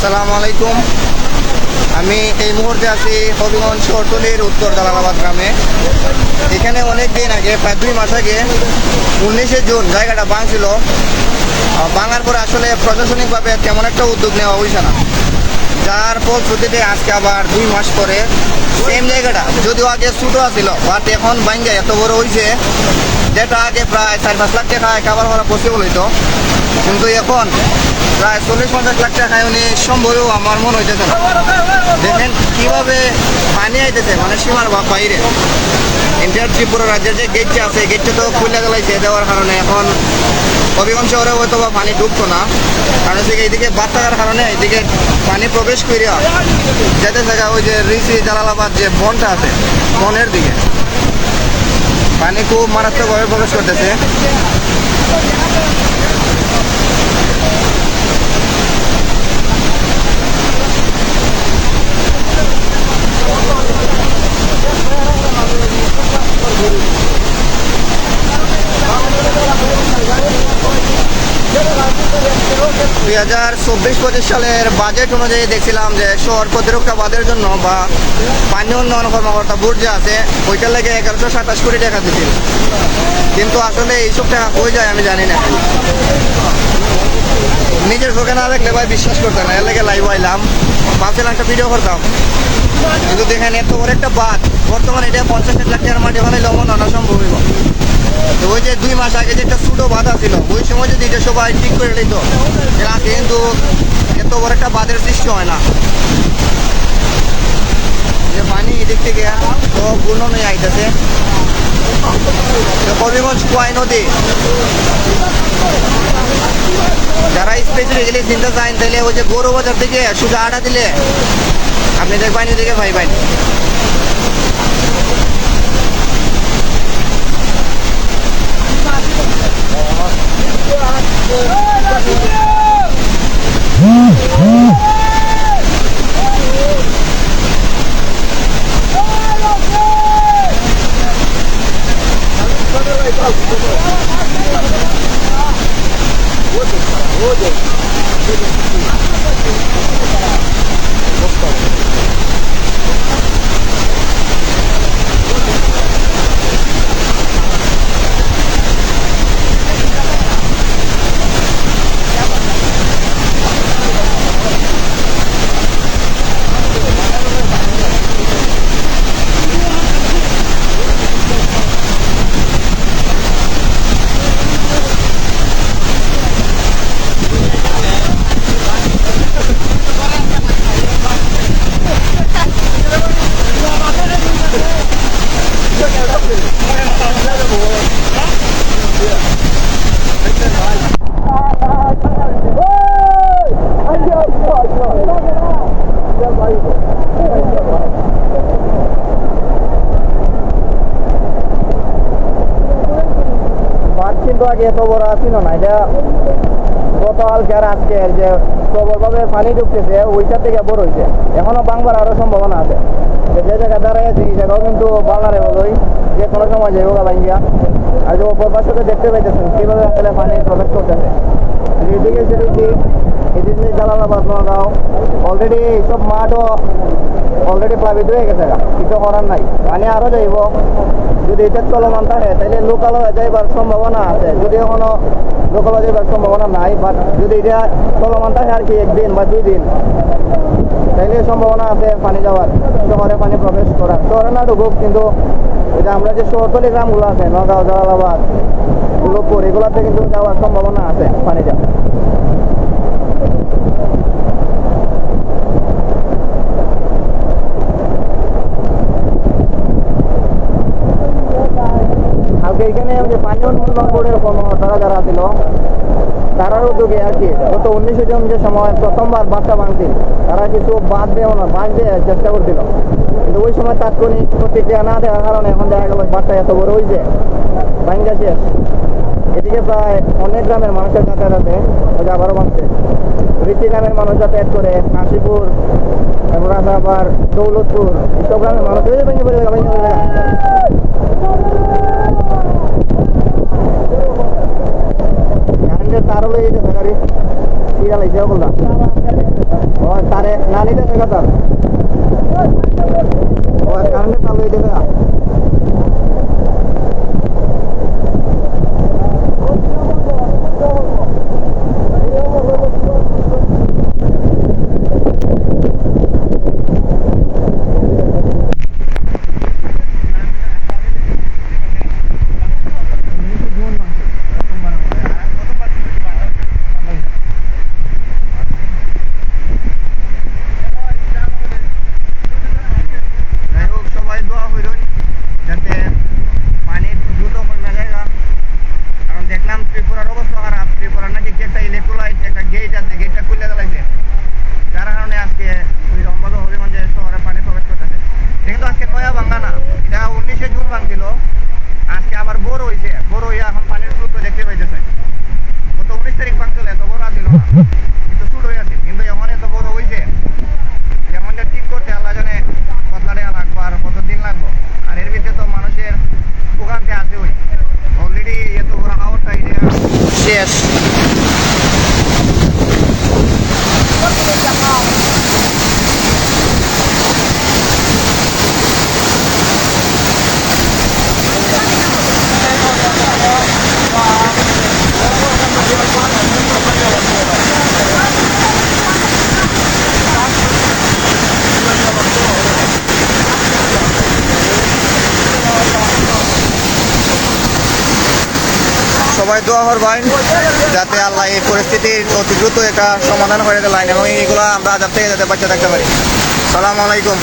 আসসালামু আলাইকুম। আমি এই মুহূর্তে আছি হবিগঞ্জ শহরতলির উত্তর জালালাবাদ গ্রামে। এখানে অনেক দিন আগে, প্রায় 2 মাস আগে 19শে জুন জায়গাটা ভাঙছিল। ভাঙার পরে আসলে প্রশাসনিকভাবে তেমন একটা উদ্যোগ নেওয়া হয়েছে না, যার ফলশ্রুতিতে আজকে আবার 2 মাস পরে সেম জায়গাটা, যদিও আগে ছোটো ছিল, বাট এখন ভাঙ্গা এত বড় হয়েছে, যেটা আগে প্রায় 4-5 লাখ টাকা কাভার করা পসিবল হইতো, কিন্তু এখন প্রায় 40-50 লাখ টাকায় উনি সম্ভবও আমার মনে হইতেছে না। দেখেন কীভাবে পানি আইতেছে, মানে সীমার বাইরে। ইন্ডিয়ার ত্রিপুরা রাজ্যের যে গেটটা আছে, গেটটা তো খুলে গেলাইছে দেওয়ার কারণে এখন হবিগঞ্জ শহরে হয়তো বা পানি ঢুকতো না, কারণ হচ্ছে এইদিকে বাদ থাকার কারণে এইদিকে পানি প্রবেশ করিয়া যেতে থাকা ওই যে রিসি জালালাবাদ যে বনটা আছে, বনের দিকে পানি খুব মারাত্মকভাবে প্রবেশ করতেছে। দুই 2024-25 সালের বাজেট অনুযায়ী দেখছিলাম যে শহর প্রতিরক্ষা বাঁধের জন্য বা পানি উন্নয়ন কর্মকর্তা বোর্ড যে আছে, ওইটার লেগে 1127 কোটি টাকা দিচ্ছিল, কিন্তু আসলে এইসব টাকা কই যায় আমি জানি না। নিজের চোখে না দেখলে ভাই বিশ্বাস করতে না, এর লেগে লাইভ আইলাম, ভাবছিলাম একটা ভিডিও করতাম, কিন্তু দেখেন এত বড় একটা বাঁধ, বর্তমানে এটা 50 লাখ টাকার মাটি বানাইলে লবণ আনা সম্ভব হইব। তো ওই যে 2 মাস আগে যে একটা ছোটো বাঁধা ছিল, ওই সময় যদি এটা সবাই ঠিক করে নিত, কিন্তু এত বড় একটা বাঁধের সৃষ্টি হয় না। যে পানি এদিক থেকে তো পূর্ণ নিয়ে আইতেছে। হবিগঞ্জ কোয়াই নদী, যারা স্পেশালি চিন্তা চান তাহলে ওই যে গরু বাজার থেকে সোজা আটা দিলে আপনি দেখবেন এদিকে পাইবেন। আগে এত বড় ছিল না, এটা গতকালকে আর আজকের যে প্রবলভাবে পানি ঢুকতেছে ওইটা থেকে বড় হয়েছে, এখনো বাংলার আরো সম্ভাবনা আছে। যে জায়গায় দাঁড়াইছে এই জায়গাও কিন্তু ভালনারেবল হই, যে কোনো সময় যাইব ভাঙ্গিয়া। আর যে অপর পাশে দেখতে পাইতেছেন কীভাবে আসলে পানি প্রবেশ করতেছে। এদিকে যদি এদিকে জালালাবাদ নগাঁও অলরেডি এইসব মাঠও অলরেডি প্লাবিত হয়ে গেছে, কিছু করার নাই। পানি আরও যাইব, যদি এটা চলমান থাকে তাহলে লোকালও যাইবার সম্ভাবনা আছে, যদি এখনো লোকালও যাইবার সম্ভাবনা নাই, বাট যদি এটা চলমান থাকে আর কি 1 দিন বা 2 দিন, তাইলে সম্ভাবনা আছে পানি যাওয়ার, শহরে পানি প্রবেশ করার। শহরে না ঢুকুক, কিন্তু এটা আমরা যে শহরতলি গ্রামগুলো আছে নগাঁও, জালালাবাদ, দুর্গাপুর, এগুলোতে কিন্তু যাওয়ার সম্ভাবনা আছে পানি যাওয়া। এখানে যে পানি উন্নয়ন বোর্ডের কর্মকর্তারা যারা ছিল, তারার উদ্যোগে আর কি গত 19শে জুন যে সময় প্রথমবার বাসটা ভাঙছিল, তারা কিছু বাঁধ দিয়ে চেষ্টা করছিল, কিন্তু ওই সময় তাৎক্ষণিক প্রতিক্রিয়া না দেওয়ার কারণে এখন দেখা গেল বাসটা এত বড় হয়েছে, ভাঙ্গা শেষ। এদিকে প্রায় অনেক গ্রামের মানুষের যাতায়াত আছে, ওই যে আবারও ভাঙছে। ঋষি গ্রামের মানুষ যাতায়াত করে, কাশীপুর, তারপর আছে আবার দৌলতপুর, এইসব গ্রামের মানুষ ভেঙে পড়ে কারেন্টের তারও লেগে গেছে গাড়ি। টিরা লাইছে বললা ও তারে না নিতে থেকে তার ও কারেন্টে চালু হয়ে দেবে ত্রিপুরার অবস্থা খারাপ ত্রিপুরার নাকি কি একটা ইলেকট্রোলাইট একটা গেট আছে গেটটা খুলে দেওয়া যার কারণে আজকে ওই রংবাদ হবিগঞ্জের শহরে পানি প্রবেশ করতেছে কিন্তু আজকে নয়া ভাঙ্গা না এটা 19শে জুন ভাঙছিল আজকে আবার বড় হয়েছে বড় হইয়া এখন পানির স্রোত দেখতে পাইতেছে গত 19 তারিখ ভাঙছিল এত বড় আছিল না কিন্তু ছোট হয়ে আছে কিন্তু এখন এত বড় হয়েছে যেমন ঠিক করতে আল্লাহ জানে কতলা টাকা লাগবো আর কত দিন লাগবো আর এর ভিতরে তো মানুষের ভোগান্তি আছে ওই অলরেডি এত বড় হাওয়াটা শেষ সবাই দোয়া করবেন যাতে আল্লাহ এই পরিস্থিতির অতি দ্রুত একটা সমাধান করে দেয় এবং এইগুলো আমরা আজাব থেকে যাতে বাঁচা থাকতে পারি। আসসালামু আলাইকুম।